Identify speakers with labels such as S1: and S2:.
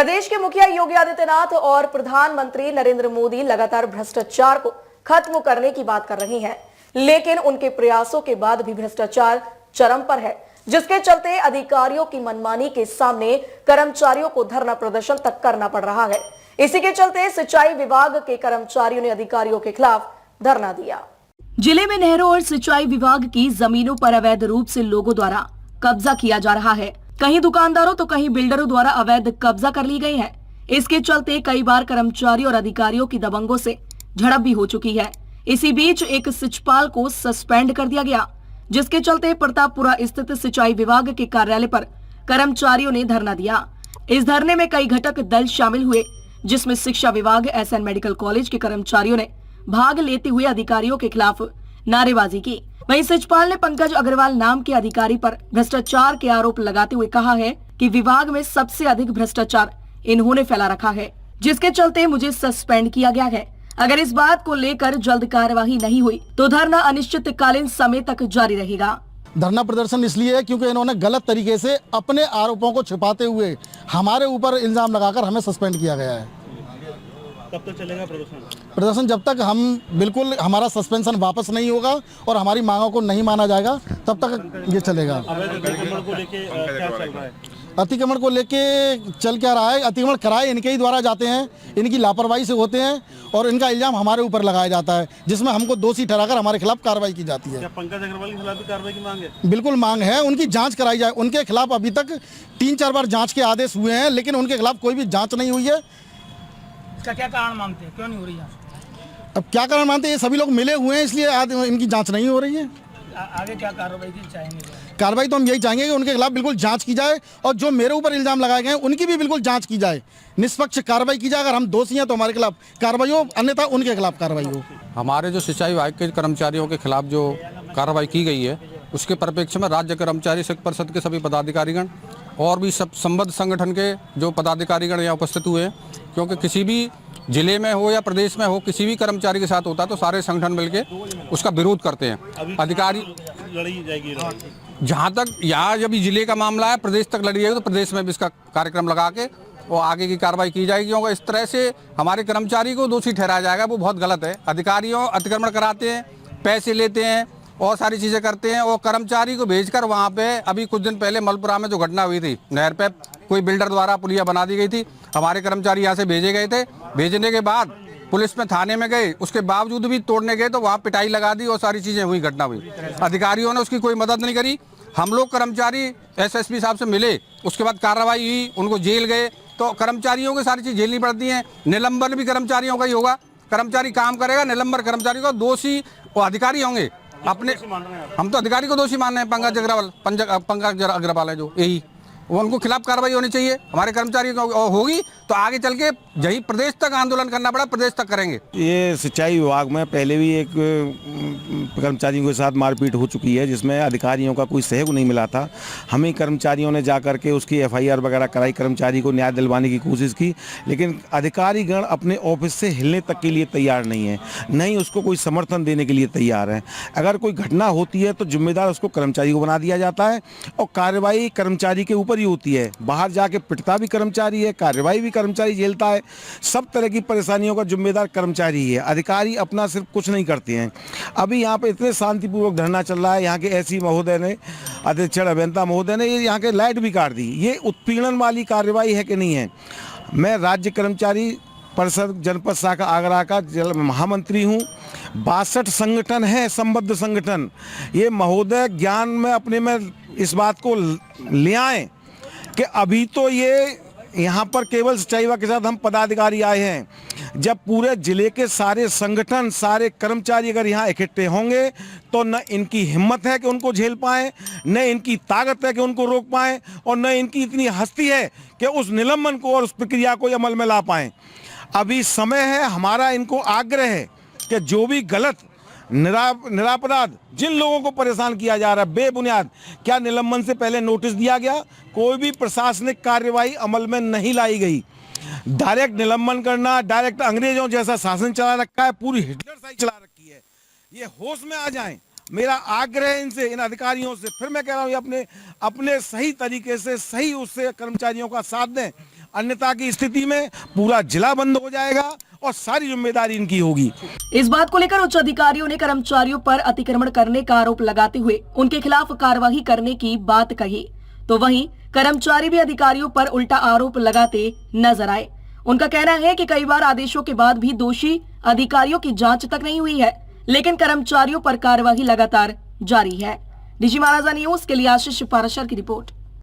S1: प्रदेश के मुखिया योगी आदित्यनाथ और प्रधानमंत्री नरेंद्र मोदी लगातार भ्रष्टाचार को खत्म करने की बात कर रही हैं, लेकिन उनके प्रयासों के बाद भी भ्रष्टाचार चरम पर है, जिसके चलते अधिकारियों की मनमानी के सामने कर्मचारियों को धरना प्रदर्शन तक करना पड़ रहा है। इसी के चलते सिंचाई विभाग के कर्मचारियों ने अधिकारियों के खिलाफ धरना दिया।
S2: जिले में नहरों और सिंचाई विभाग की जमीनों पर अवैध रूप से लोगों द्वारा कब्जा किया जा रहा है। कहीं दुकानदारों तो कहीं बिल्डरों द्वारा अवैध कब्जा कर ली गई है। इसके चलते कई बार कर्मचारियों और अधिकारियों की दबंगों से झड़प भी हो चुकी है। इसी बीच एक सिंचापाल को सस्पेंड कर दिया गया, जिसके चलते प्रतापपुरा स्थित सिंचाई विभाग के कार्यालय पर कर्मचारियों ने धरना दिया। इस धरने में कई घटक दल शामिल हुए, जिसमें शिक्षा विभाग, एसएन मेडिकल कॉलेज के कर्मचारियों ने भाग लेते हुए अधिकारियों के खिलाफ नारेबाजी की। वहीं सिंचापाल ने पंकज अग्रवाल नाम के अधिकारी पर भ्रष्टाचार के आरोप लगाते हुए कहा है कि विभाग में सबसे अधिक भ्रष्टाचार इन्होंने फैला रखा है, जिसके चलते मुझे सस्पेंड किया गया है। अगर इस बात को लेकर जल्द कार्यवाही नहीं हुई तो धरना अनिश्चितकालीन समय तक जारी रहेगा।
S3: धरना प्रदर्शन इसलिए है क्योंकि इन्होंने गलत तरीके से अपने आरोपों को छिपाते हुए हमारे ऊपर इल्जाम लगाकर हमें सस्पेंड किया गया है।
S4: कब तक चलेगा
S3: प्रदर्शन? जब तक हम बिल्कुल हमारा सस्पेंशन वापस नहीं होगा और हमारी मांगों को नहीं माना जाएगा तब तक ये चलेगा।
S4: अतिक्रमण को लेके क्या चल रहा है?
S3: अतिक्रमण को लेके चल क्या रहा है? अतिक्रमण कराए इनके ही द्वारा जाते हैं, इनकी लापरवाही से होते हैं और इनका इल्जाम हमारे ऊपर लगाया जाता है, जिसमें हमको दोषी ठहराकर हमारे खिलाफ कार्रवाई की जाती है।
S4: क्या पंकज अग्रवाल के खिलाफ भी कार्रवाई की मांग है?
S3: बिल्कुल मांग है, उनकी जांच कराई जाए। उनके खिलाफ अभी तक 3-4 बार जांच के आदेश हुए हैं, लेकिन उनके खिलाफ कोई भी जांच नहीं हुई है।
S5: इसका क्या कारण मानते हैं, क्यों नहीं हो रही जांच?
S3: अब क्या कारण मानते हैं? ये सभी लोग मिले हुए हैं, इसलिए आज इनकी जांच नहीं हो रही है।
S5: आगे क्या कार्रवाई की चाहेंगे?
S3: कार्रवाई तो हम यही चाहेंगे कि उनके खिलाफ बिल्कुल जांच की जाए और जो मेरे ऊपर इल्जाम लगाए गए हैं उनकी भी बिल्कुल जांच की जाए, निष्पक्ष कार्रवाई की जाए। अगर हम दोषी हैं तो हमारे खिलाफ कार्रवाई हो, अन्यथा उनके खिलाफ कार्रवाई हो।
S6: हमारे जो सिंचाई विभाग के कर्मचारियों के खिलाफ जो कार्रवाई की गई है, उसके परिप्रेक्ष्य में राज्य कर्मचारी शिक्षक परिषद के सभी पदाधिकारीगण और भी सब संबद्ध संगठन के जो पदाधिकारीगण यहाँ उपस्थित हुए हैं, क्योंकि किसी भी जिले में हो या प्रदेश में हो, किसी भी कर्मचारी के साथ होता है तो सारे संगठन मिलके उसका विरोध करते हैं। अधिकारी
S4: लड़ी जाएगी
S6: जहाँ तक यहाँ जब जिले का मामला है, प्रदेश तक लड़ी जाएगी तो प्रदेश में भी इसका कार्यक्रम लगा के और आगे की कार्रवाई की जाएगी, क्योंकि इस तरह से हमारे कर्मचारी को दोषी ठहराया जाएगा, वो बहुत गलत है। अधिकारियों अतिक्रमण कराते हैं, पैसे लेते हैं और सारी चीज़ें करते हैं और कर्मचारी को भेजकर वहाँ पे अभी कुछ दिन पहले मलपुरा में जो घटना हुई थी, नहर पे कोई बिल्डर द्वारा पुलिया बना दी गई थी, हमारे कर्मचारी यहाँ से भेजे गए थे। भेजने के बाद पुलिस में थाने में गए, उसके बावजूद भी तोड़ने गए तो वहाँ पिटाई लगा दी और सारी चीज़ें हुई, घटना हुई। अधिकारियों ने उसकी कोई मदद नहीं करी। हम लोग कर्मचारी एसएसपी साहब से मिले, उसके बाद कार्रवाई हुई, उनको जेल गए, तो कर्मचारियों को सारी चीज़ झेलनी पड़ती हैं। निलंबन भी कर्मचारियों का ही होगा, कर्मचारी काम करेगा, निलंबन कर्मचारी को दोषी वो अधिकारी होंगे अपने। हम तो अधिकारी को दोषी मान रहे हैं। पंकज अग्रवाल है जो, यही उनको खिलाफ कार्रवाई होनी चाहिए। हमारे कर्मचारियों को होगी तो आगे चल के यही प्रदेश तक आंदोलन करना पड़ा, प्रदेश तक करेंगे।
S7: ये सिंचाई विभाग में पहले भी एक कर्मचारियों के साथ मारपीट हो चुकी है, जिसमें अधिकारियों का कोई सहयोग नहीं मिला था। हमें कर्मचारियों ने जा करके उसकी एफआईआर वगैरह कराई, कर्मचारी को न्याय दिलवाने की कोशिश की, लेकिन अधिकारीगण अपने ऑफिस से हिलने तक के लिए तैयार नहीं है, नहीं उसको कोई समर्थन देने के लिए तैयार है। अगर कोई घटना होती है तो जिम्मेदार उसको कर्मचारी को बना दिया जाता है और कार्रवाई कर्मचारी के ऊपर होती है। बाहर जाके पिटता भी कर्मचारी है, कार्रवाई भी कर्मचारी झेलता है। सब तरह की परेशानियों का जिम्मेदार कर्मचारी है, अधिकारी अपना सिर्फ कुछ नहीं करते हैं। अभी यहाँ पे इतने शांतिपूर्वक धरना चल रहा है, यहाँ के एससी महोदय ने, अध्यक्ष अभियंता महोदय ने यहाँ के लाइट भी काट दी। ये उत्पीड़न वाली कार्रवाई है कि नहीं है? मैं राज्य कर्मचारी परिषद जनपद शाखा आगरा का महामंत्री हूँ। 62 संगठन है, संबद्ध संगठन। ये महोदय ज्ञान में अपने में इस बात को ले आए कि अभी तो ये यहाँ पर केवल सिंचाई विभाग के साथ हम पदाधिकारी आए हैं। जब पूरे जिले के सारे संगठन, सारे कर्मचारी अगर यहाँ इकट्ठे होंगे तो न इनकी हिम्मत है कि उनको झेल पाएं, न इनकी ताकत है कि उनको रोक पाएं और न इनकी इतनी हस्ती है कि उस निलंबन को और उस प्रक्रिया को अमल में ला पाएं। अभी समय है, हमारा इनको आग्रह है कि जो भी गलत निरापराध जिन लोगों को परेशान किया जा रहा है बेबुनियाद, क्या निलंबन से पहले नोटिस दिया गया? कोई भी प्रशासनिक कार्यवाही अमल में नहीं लाई गई। डायरेक्ट निलंबन करना, डायरेक्ट अंग्रेजों जैसा शासन चला रखा है, पूरी हिटलर साइड चला रखी है। ये होश में आ जाएं। मेरा आग्रह है इनसे, इन अधिकारियों से, फिर मैं कह रहा हूँ अपने सही तरीके से, सही उससे कर्मचारियों का साथ दें अन्यथा की स्थिति में पूरा जिला बंद हो जाएगा और सारी जिम्मेदारी इनकी होगी।
S2: इस बात को लेकर उच्च अधिकारियों ने कर्मचारियों पर अतिक्रमण करने का आरोप लगाते हुए उनके खिलाफ कार्रवाई करने की बात कही, तो वहीं कर्मचारी भी अधिकारियों पर उल्टा आरोप लगाते नजर आए। उनका कहना है कि कई बार आदेशों के बाद भी दोषी अधिकारियों की जांच तक नहीं हुई है, लेकिन कर्मचारियों पर कार्रवाई लगातार जारी है। डीजी महाराजा न्यूज के लिए आशीष पाराशर की रिपोर्ट।